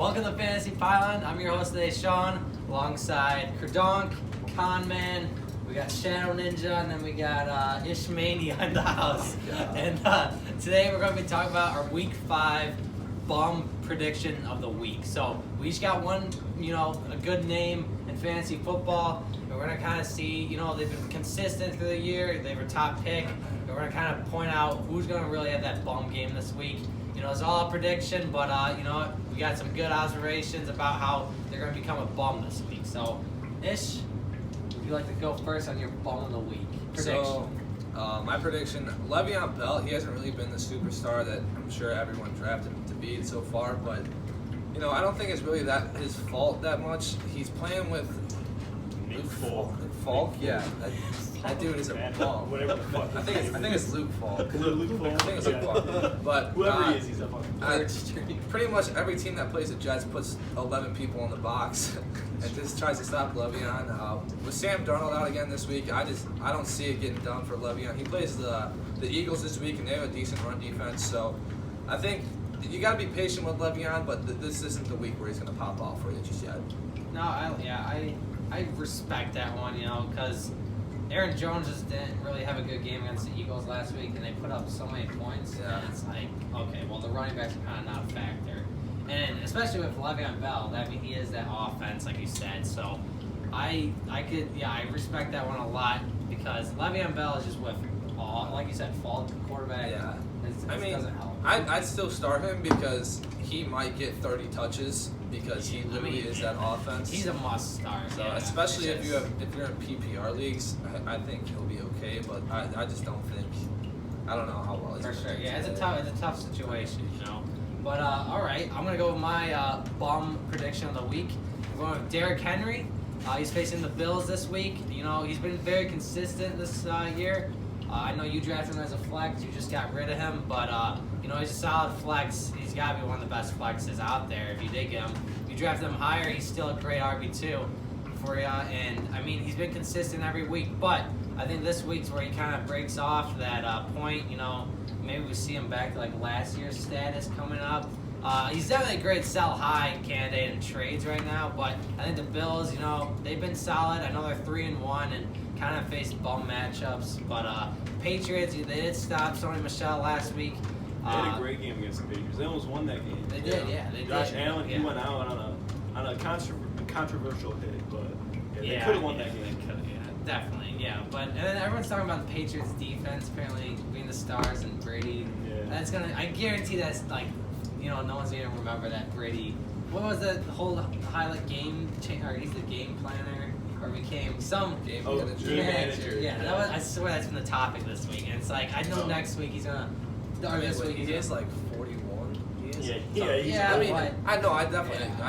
Welcome to Fantasy Pylon. I'm your host today, Sean, alongside Kerdonk, Conman. We got Shadow Ninja, and then we got Ishmania in the house. And today we're going to be talking about our Week 5 bum prediction of the week. So we each got one, a good name in fantasy football. And we're going to kind of see, they've been consistent through the year. They were top pick. And we're going to kind of point out who's going to really have that bum game this week. It's all a prediction, but we got some good observations about how they're going to become a bum this week. So, Ish, would you like to go first on your bum of the week prediction? So, my prediction, Le'Veon Bell, he hasn't really been the superstar that I'm sure everyone drafted him to be so far, but, I don't think it's really that his fault that much. He's playing with Luke Falk. Falk? Yeah. That dude is a bum. Whatever the fuck. I think it's Luke Falk. Luke Falk. I think it's Luke Falk. But whoever he is, he's up on. Pretty much every team that plays the Jets puts 11 people in the box and just tries to stop Le'Veon. With Sam Darnold out again this week, I don't see it getting done for Le'Veon. He plays the Eagles this week, and they have a decent run defense. So I think you got to be patient with Le'Veon, but this isn't the week where he's going to pop off for you just yet. No, I respect that one, because Aaron Jones just didn't really have a good game against the Eagles last week, and they put up so many points. Yeah. And it's like, okay, well, the running backs are kind of not a factor. And especially with Le'Veon Bell, he is that offense, like you said. So I respect that one a lot because Le'Veon Bell is just with, like you said, fault quarterback. Yeah. It doesn't help. I'd still start him because he might get 30 touches because he literally is that offense. He's a must start. So yeah, especially if you're in PPR leagues, I think he'll be okay. But I just don't think. I don't know how well he's for gonna sure. do Yeah, it's today. a tough situation, But all right, I'm gonna go with my bum prediction of the week. I'm going with Derrick Henry. He's facing the Bills this week. He's been very consistent this year. I know you drafted him as a flex. You just got rid of him, but he's a solid flex. He's got to be one of the best flexes out there if you dig him. If you draft him higher, he's still a great RB2 for you. And he's been consistent every week, but I think this week's where he kind of breaks off that point. Maybe we see him back to like last year's status coming up. He's definitely a great sell high candidate in trades right now, but I think the Bills, they've been solid. I know they're 3-1 and kind of faced bum matchups, but Patriots, they did stop Sony Michel last week. They had a great game against the Patriots. They almost won that game. They did, yeah. They Josh did. Allen, yeah. he went out on a controversial hit, but they could have won that game. They could, yeah, definitely, yeah. And then everyone's talking about the Patriots defense apparently being the stars and Brady. Yeah. I guarantee that's like, no one's gonna remember that Brady. What was the whole highlight game? Or he's the game planner. Or became some Game manager. Yeah, I swear that's been the topic this week. And it's like, I know next week he's gonna. Or this week he is like 41. He is. I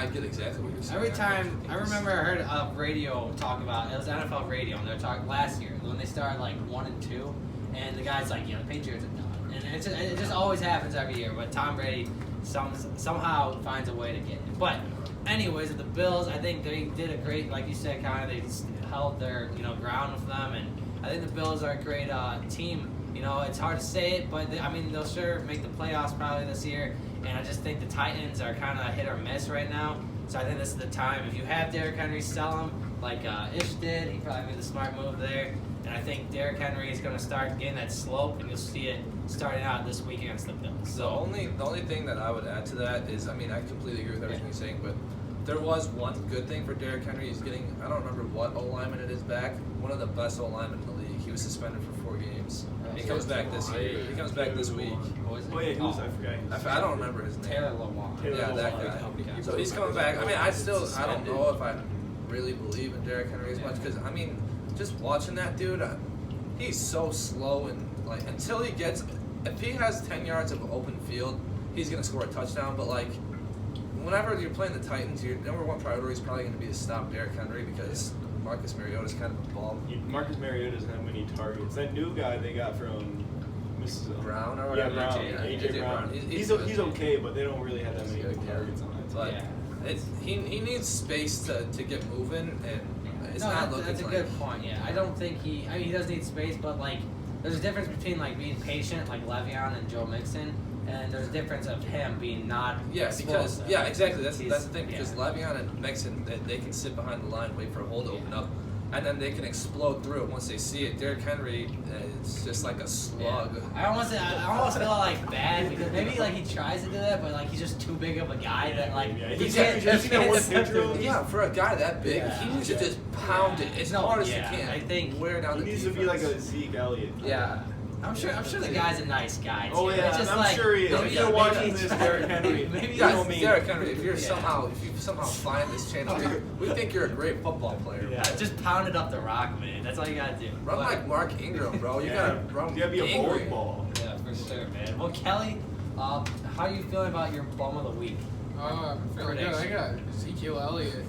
get exactly what you're saying. Every time, I remember I heard a radio talk about, it was NFL radio, and they were talking last year when they started like 1 and 2, and the guy's like, the Patriots are done, and it just always happens every year. But Tom Brady somehow finds a way to get it. But anyways, with the Bills, I think they did a great, like you said, they held their ground with them, and I think the Bills are a great team. It's hard to say it, but they'll sure make the playoffs probably this year. And I just think the Titans are kind of hit or miss right now. So I think this is the time. If you have Derrick Henry, sell him like Ish did. He probably made the smart move there. And I think Derrick Henry is going to start getting that slope, and you'll see it starting out this week against the Bills. The only thing that I would add to that is, I completely agree with everything you're saying, but there was one good thing for Derrick Henry. He's getting, I don't remember what O-lineman it is back, one of the best O-linemen in the league. He was suspended for 4 games. He comes back this year. He comes back this week. Oh yeah, who was I forgot? I don't remember his name. Taylor Lewan. Yeah, that guy. So he's coming back. I don't know if I really believe in Derrick Henry as much because, just watching that dude, he's so slow and until he gets, if he has 10 yards of open field, he's going to score a touchdown. But whenever you're playing the Titans, your number one priority is probably going to be to stop Derrick Henry because Marcus Mariota is kind of a ball. Marcus Mariota doesn't have many targets. That new guy they got from Mrs. Brown or whatever. Yeah, Brown. AJ Brown. He's okay, but they don't really have that many targets on it. But he needs space to get moving, and it's not looking that's a good point. Yeah, I don't think he does need space, but there's a difference between being patient, like Le'Veon and Joe Mixon, and there's a difference of him being not Yeah, because explosive. exactly. That's the He's- thing because yeah. Le'Veon and Mixon they can sit behind the line, wait for a hole to open up, and then they can explode through it once they see it. Derrick Henry, it's just like a slug. I almost feel like bad because maybe like he tries to do that, but like he's just too big of a guy that like Yeah, he he's can't. got- He he's got one can't picture. Yeah, for a guy that big, Yeah. he needs to just pound it as No, hard as yeah, he can. I think wear down He the needs to defense. be like a Zeke Elliott. Yeah. I'm sure the guy's a nice guy. Too. Oh It's yeah, just I'm like, sure he is. maybe- If you're maybe watching he's- this, Derrick Henry, maybe you Guys, know me. Derrick Henry, if you Yeah. somehow find this channel, we think you're a great football player. Yeah. Just pound it up the rock, man. That's all you gotta do. Run But- like Mark Ingram, bro. You Yeah. gotta run. You gotta be a angry. bowling ball. Yeah, for sure, man. Well, Kelly, how are you feeling about your bum of the week? I'm feeling good. I got Ezekiel Elliott.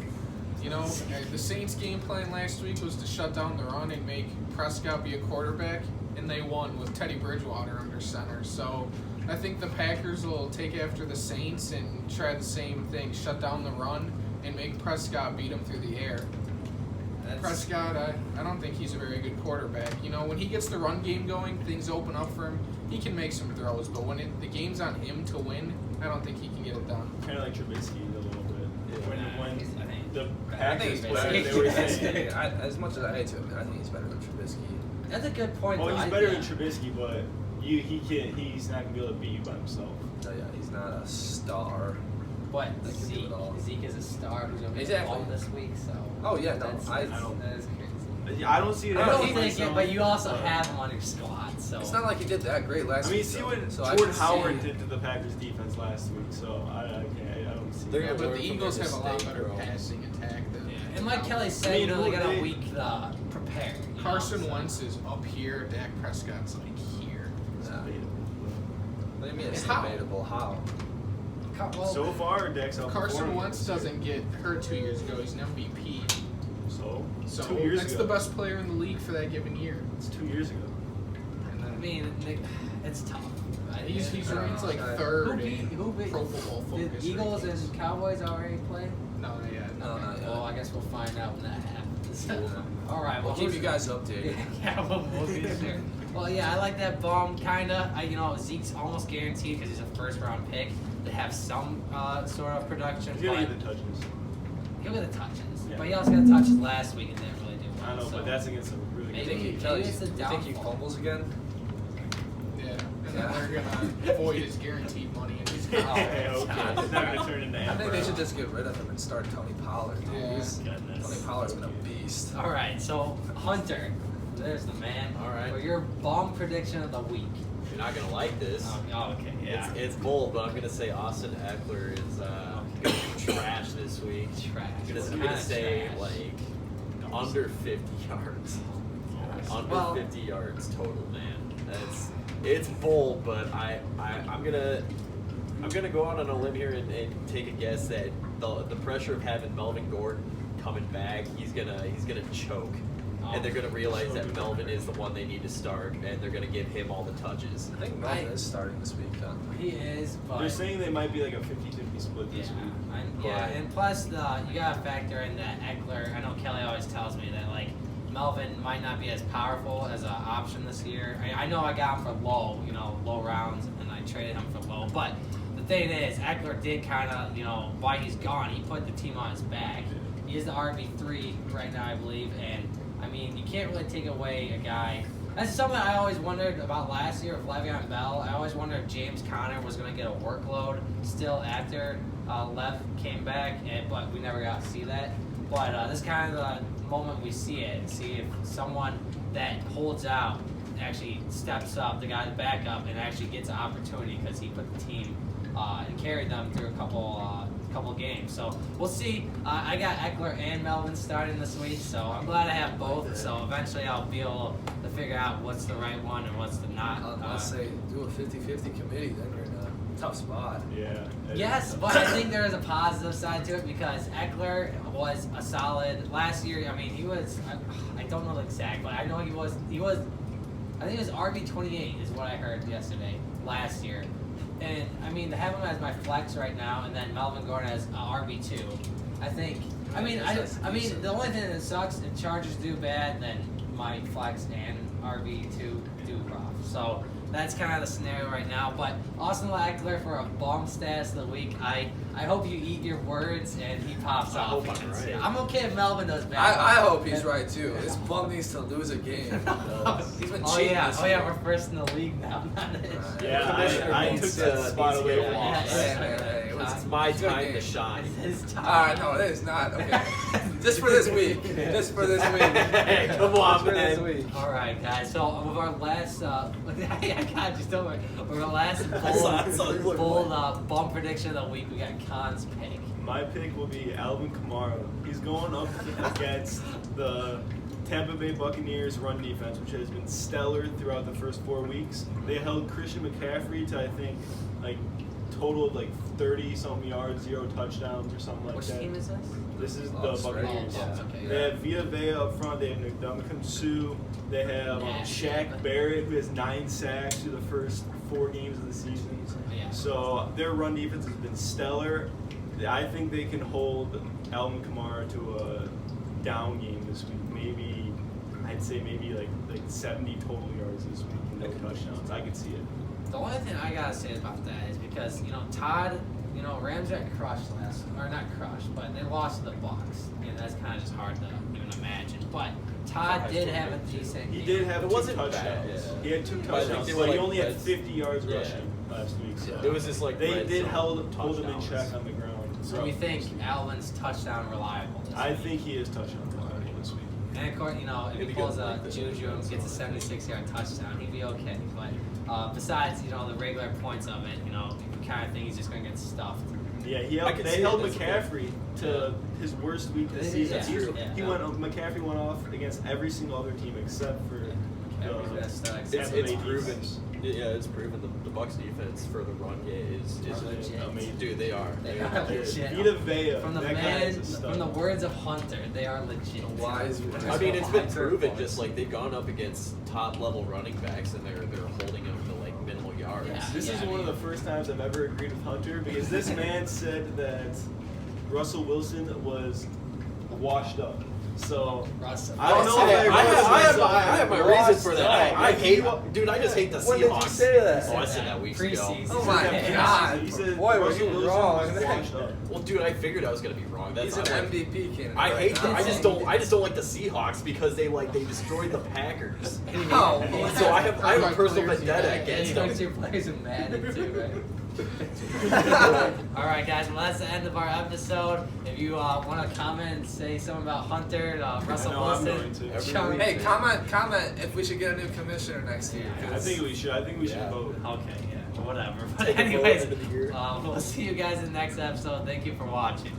You know, the Saints' game plan last week was to shut down the run and make Prescott be a quarterback, and they won with Teddy Bridgewater under center. So I think the Packers will take after the Saints and try the same thing, shut down the run and make Prescott beat him through the air. Prescott, I don't think he's a very good quarterback. You know, when he gets the run game going, things open up for him. He can make some throws, but when the game's on him to win, I don't think he can get it done. Kind of like Trubisky a little bit. When I think- the I think he's Packers better. played, they were saying, As much as I hate to admit, I think he's better than Trubisky. That's a good point. well, though. he's I- better yeah. than Trubisky, but he's not gonna be able to beat you by himself. So yeah, he's not a star. What? They can do Zeke, it all. Zeke is a star who's going to be Exactly. bum this week, so. Oh yeah, no, That's, I don't- that is crazy. I don't see it. I don't happening think it, myself, but you also have him on your squad, so. It's not like he did that great last I mean, week. see though. what So I Jordan can Howard see- did to the Packers defense last week, so I don't see. They're Yeah, gonna but learn the from Eagles their have a lot mistake, better bro. passing attack than. Yeah. And like Kelly said, I mean, they got a they- week prepare. you know, Carson so. Wentz is up here. Dak Prescott's like here. It's Yeah. debatable, What do you mean it's How? debatable? How? but- Well, So far, Dak's If outperforming Carson Wentz this year. doesn't get hurt 2 years ago, he's an MVP. So 2 years that's ago. the best player in the league for that given year. It's 2 years ago. And I then mean, it's tough. Right? he's ranked like Who third beat- in who beat- Pro Football Did Focus. Eagles rankings. and Cowboys already play? No, not yet. No, not yet. Well, I guess we'll find out when that happens. Cool. All right, We'll well, keep who's- you guys updated. Yeah, we'll be sure. Well, yeah, I like that bomb, kinda. Zeke's almost guaranteed because he's a first-round pick to have some sort of production. He's gonna but get the touches. he'll get the touches, Yeah. but he also got touches last week and didn't really do well. I know, so. but that's against a really Maybe- good Think he, team. Kelly, it's the you think he downfall. fumbles again? Yeah, and Yeah. then they're gonna void his guaranteed money, and he's Yeah, gone. okay. It's not gonna turn into I think they Amber. should just get rid of him and start Tony Pollard. Dude. Yeah. He's- Goodness. Tony Pollard's been a beast. All right, so Hunter, there's the man. All right. For your bomb prediction of the week. You're not gonna like this. Oh, okay, yeah. It's bold, but I'm gonna say Austin Eckler is gonna be trash this week. Trash. I'm What gonna kind of say trash? like under 50 yards. Under Well- 50 yards total, man. It's bold, but I'm gonna go out on a limb here and take a guess that the pressure of having Melvin Gordon coming back, he's gonna choke. And they're going to realize that Melvin is the one they need to start, and they're going to give him all the touches. I think Melvin is starting this week, though. He is, but They're saying they might be like a 50-50 split this week. and plus you gotta factor in that Eckler. I know Kelly always tells me that like Melvin might not be as powerful as an option this year. I know I got him for low rounds, and I traded him for low. But the thing is, Eckler did kind of, while he's gone, he put the team on his back. He is the RB3 right now, I believe, and I mean, you can't really take away a guy. That's something I always wondered about last year with Le'Veon Bell. I always wondered if James Conner was going to get a workload still after Lev came back, but we never got to see that. But this is kind of the moment we see it. See if someone that holds out actually steps up, the guy to back up, and actually gets an opportunity because he put the team and carried them through a couple games. So we'll see. I got Eckler and Melvin starting this week, so I'm glad I have both. So eventually I'll be able to figure out what's the right one and what's the not. I'll say do a 50-50 committee, then you're in a tough spot. Yeah. Yes, but I think there is a positive side to it because Eckler was a solid last year. I mean, he was. I don't know the exact, but I know he was. I think it was RB28 is what I heard yesterday last year. And I mean, to have him as my flex right now, and then Melvin Gordon as RB2, I think. I mean, the only thing that sucks if Chargers do bad, then my flex and RB2 do rough. So that's kind of the scenario right now. But Austin Eckler for a bum status of the week. I hope you eat your words and he pops I off. hope I'm right. Yeah, I'm okay if Melvin does bad. I hope he's right too. This bum needs to lose a game. He's been Oh cheating yeah, this oh yeah, year. we're first in the league now. Yeah, Commissioner I needs took that to- spot needs to away get from lost. him. Hey, It's my it's a good time to game. shine. It's his time. Alright, no, it is not. Okay. Just for this week. Just for this week. Hey, come on, Just for this man. week. All right, guys. So with our last, I got just don't worry. With our last I saw you look bold bump prediction of the week, we got Khan's pick. My pick will be Alvin Kamara. He's going up against the Tampa Bay Buccaneers run defense, which has been stellar throughout the first 4 weeks. They held Christian McCaffrey to, I think, like total of like 30-something yards, 0 touchdowns or something like Which that. team is this? This is the Lost, right? Buccaneers. Oh, okay. They have Vita Vea up front. They have Ndamukong Suh. They have Nasty. Shaq Barrett, who has 9 sacks through the first 4 games of the season. Yeah. So their run defense has been stellar. I think they can hold Alvin Kamara to a down game this week. Maybe I'd say maybe like 70 total yards this week and no touchdowns. I could see it. The only thing I gotta say about that is because Todd, Rams got crushed not crushed, but they lost to the Bucs, and that's kind of just hard to even imagine. But Todd did have a decent. He game. did have It 2 wasn't touchdowns. bad, yeah. He had 2 But I think touchdowns, they but were he like only had red- 50 yards Yeah. rushing last week. So It was just like they red did zone hold him in touchdowns. check on the ground. So we think Alvin's touchdown reliable. This I week. think he is touchdown reliable this week. And of course, if Maybe he pulls go a like this. Juju and gets a 76-yard touchdown, he'd be okay. But besides, the regular points of it, you kind of think he's just gonna get stuffed. Yeah, I can they see held it. That's McCaffrey to his worst week this season. Yeah, He- true. he Yeah. McCaffrey went off against every single other team except for McCaffrey's gonna start It's Tampa Bay proven. defense. Yeah, it's proven the Bucs defense for the run game is legit. amazing. Dude, they are. They are are legit. legit. Vita Vea, From the that guy is a man, stud. from the words of Hunter, they are legit. Wise. I mean, it's been proven. Just like they've gone up against top level running backs, and they're holding them to like minimal yards. Yeah. This is one of the first times I've ever agreed with Hunter because this man said that Russell Wilson was washed up. So Russell. I don't know if Hey, I have my Washed reason for that. up. I hate, dude. I just hate the When did you Seahawks. say that? Oh, I said that weeks ago. Preseason. Oh my God. He said Boy, were Russell you Wilson wrong. was washed up. Well, dude, I figured I was gonna be wrong. That's He's an not like- MVP candidate. I hate them. right I now. just don't like the Seahawks because they destroyed the Packers. No. So I have a personal Players vendetta United. against He them. wants your players in Madden too, right? All right, guys. Well, that's the end of our episode. If you want to comment and say something about Hunter, Russell I know I'm Wilson, going to. Sean- Hey, comment if we should get a new commissioner next year. Yeah, I 'cause- think we should. I think we should Yeah. vote. Okay, yeah, whatever. But Take a vote anyways, end of the year. we'll see you guys in the next episode. Thank you for watching.